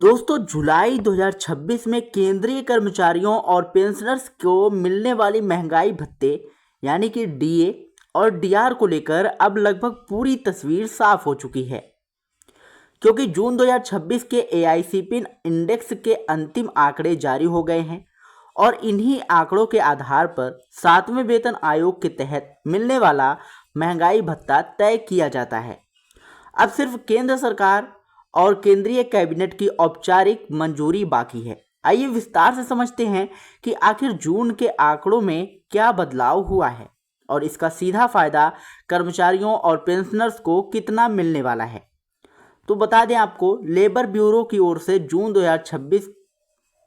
दोस्तों, जुलाई 2026 में केंद्रीय कर्मचारियों और पेंशनर्स को मिलने वाली महंगाई भत्ते यानी कि डीए और डीआर को लेकर अब लगभग पूरी तस्वीर साफ हो चुकी है। क्योंकि जून 2026 के एआईसीपी इंडेक्स के अंतिम आंकड़े जारी हो गए हैं और इन्हीं आंकड़ों के आधार पर 7वें वेतन आयोग के तहत मिलने वाला महंगाई भत्ता तय किया जाता है। अब सिर्फ केंद्र सरकार और केंद्रीय कैबिनेट की औपचारिक मंजूरी बाकी है। आइए विस्तार से समझते हैं कि आखिर जून के आंकड़ों में क्या बदलाव हुआ है और इसका सीधा फायदा कर्मचारियों और पेंशनर्स को कितना मिलने वाला है। तो बता दें आपको, लेबर ब्यूरो की ओर से जून 2026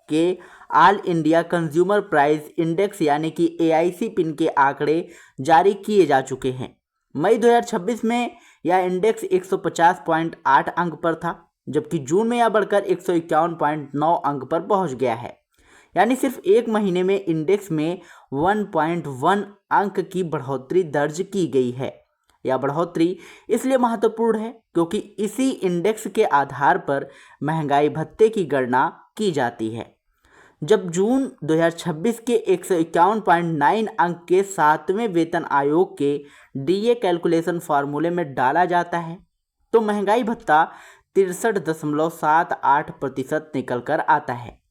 के all India consumer price index यानी कि एआईसीपी के आंकड़े जारी किए जा चुके हैं। मई 2026 में यह इंडेक्स 150.8 अंक पर था, जबकि जून में यह बढ़कर 151.9 अंक पर पहुंच गया है। यानी सिर्फ एक महीने में इंडेक्स में 1.1 अंक की बढ़ोतरी दर्ज की गई है। यह बढ़ोतरी इसलिए महत्वपूर्ण है क्योंकि इसी इंडेक्स के आधार पर महंगाई भत्ते की गणना की जाती है। जब जून 2026 के 151.9 अंक के 7वें वेतन आयोग के डीए कैलकुलेशन फार्मूले में डाला जाता है तो महंगाई भत्ता 63.78% निकल कर आता है।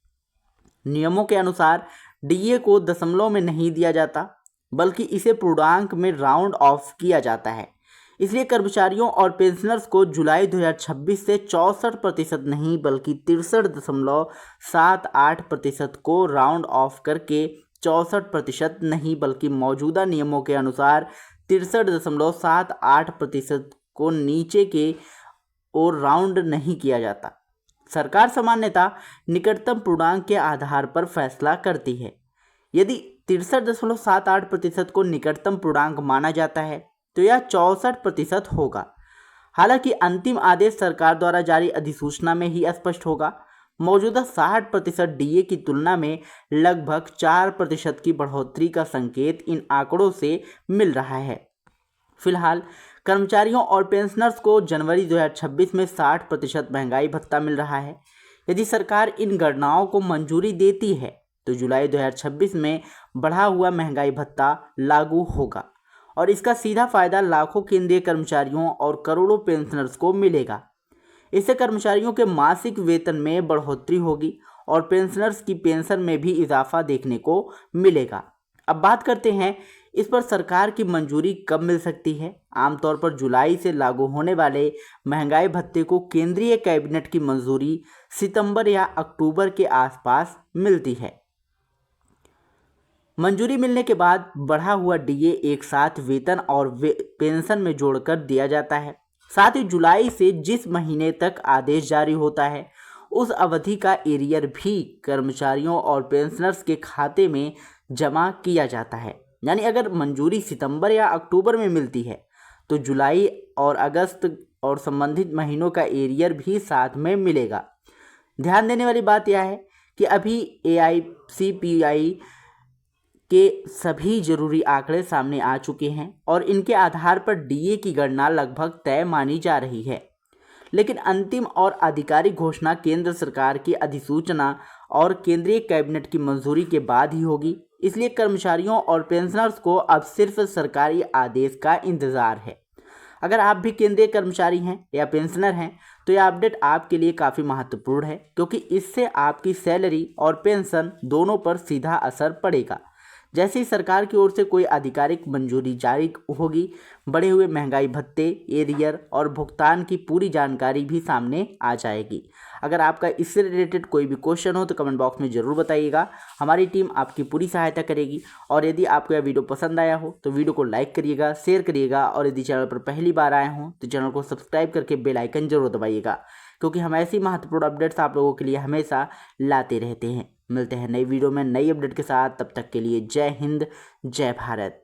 नियमों के अनुसार डीए को दशमलव में नहीं दिया जाता, बल्कि इसे पूर्णांक में राउंड ऑफ किया जाता है। इसलिए कर्मचारियों और पेंशनर्स को जुलाई 2026 से 64% नहीं बल्कि 63.78% को राउंड ऑफ करके 64% नहीं बल्कि मौजूदा नियमों के अनुसार 63.78% को नीचे के और राउंड नहीं किया जाता। सरकार सामान्यतः निकटतम पूर्णांक के आधार पर फैसला करती है। यदि 63.78% को निकटतम पूर्णांक माना जाता है तो यह 64% होगा। हालांकि अंतिम आदेश सरकार द्वारा जारी अधिसूचना में ही स्पष्ट होगा। मौजूदा 60% डीए की तुलना में लगभग 4% की बढ़ोतरी का संकेत इन आंकड़ों से मिल रहा है। फिलहाल कर्मचारियों और पेंशनर्स को जनवरी 2026 में 60% महंगाई भत्ता मिल रहा है। यदि सरकार इन गणनाओं को मंजूरी देती है तो जुलाई 2026 में बढ़ा हुआ महंगाई भत्ता लागू होगा और इसका सीधा फायदा लाखों केंद्रीय कर्मचारियों और करोड़ों पेंशनर्स को मिलेगा। इससे कर्मचारियों के मासिक वेतन में बढ़ोतरी होगी और पेंशनर्स की पेंशन में भी इजाफा देखने को मिलेगा। अब बात करते हैं इस पर सरकार की मंजूरी कब मिल सकती है। आमतौर पर जुलाई से लागू होने वाले महंगाई भत्ते को केंद्रीय कैबिनेट की मंजूरी सितंबर या अक्टूबर के आसपास मिलती है। मंजूरी मिलने के बाद बढ़ा हुआ डीए एक साथ वेतन और पेंशन में जोड़कर दिया जाता है। साथ ही जुलाई से जिस महीने तक आदेश जारी होता है उस अवधि का एरियर भी कर्मचारियों और पेंशनर्स के खाते में जमा किया जाता है। यानी अगर मंजूरी सितंबर या अक्टूबर में मिलती है तो जुलाई और अगस्त और संबंधित महीनों का एरियर भी साथ में मिलेगा। ध्यान देने वाली बात यह है कि अभी एआईसीपीआई के सभी जरूरी आंकड़े सामने आ चुके हैं और इनके आधार पर डीए की गणना लगभग तय मानी जा रही है। लेकिन अंतिम और आधिकारिक घोषणा केंद्र सरकार की अधिसूचना और केंद्रीय कैबिनेट की मंजूरी के बाद ही होगी। इसलिए कर्मचारियों और पेंशनर्स को अब सिर्फ सरकारी आदेश का इंतजार है। अगर आप भी केंद्रीय कर्मचारी हैं या पेंशनर हैं तो यह अपडेट आपके लिए काफ़ी महत्वपूर्ण है, क्योंकि इससे आपकी सैलरी और पेंशन दोनों पर सीधा असर पड़ेगा। जैसे ही सरकार की ओर से कोई आधिकारिक मंजूरी जारी होगी, बढ़े हुए महंगाई भत्ते, एरियर और भुगतान की पूरी जानकारी भी सामने आ जाएगी। अगर आपका इससे रिलेटेड कोई भी क्वेश्चन हो तो कमेंट बॉक्स में ज़रूर बताइएगा। हमारी टीम आपकी पूरी सहायता करेगी। और यदि आपको यह वीडियो पसंद आया हो तो वीडियो को लाइक करिएगा, शेयर करिएगा और यदि चैनल पर पहली बार आए हों तो चैनल को सब्सक्राइब करके बेल आइकन जरूर दबाइएगा, क्योंकि हम ऐसी महत्वपूर्ण अपडेट्स आप लोगों के लिए हमेशा लाते रहते हैं। मिलते हैं नई वीडियो में नई अपडेट के साथ। तब तक के लिए जय हिंद, जय भारत।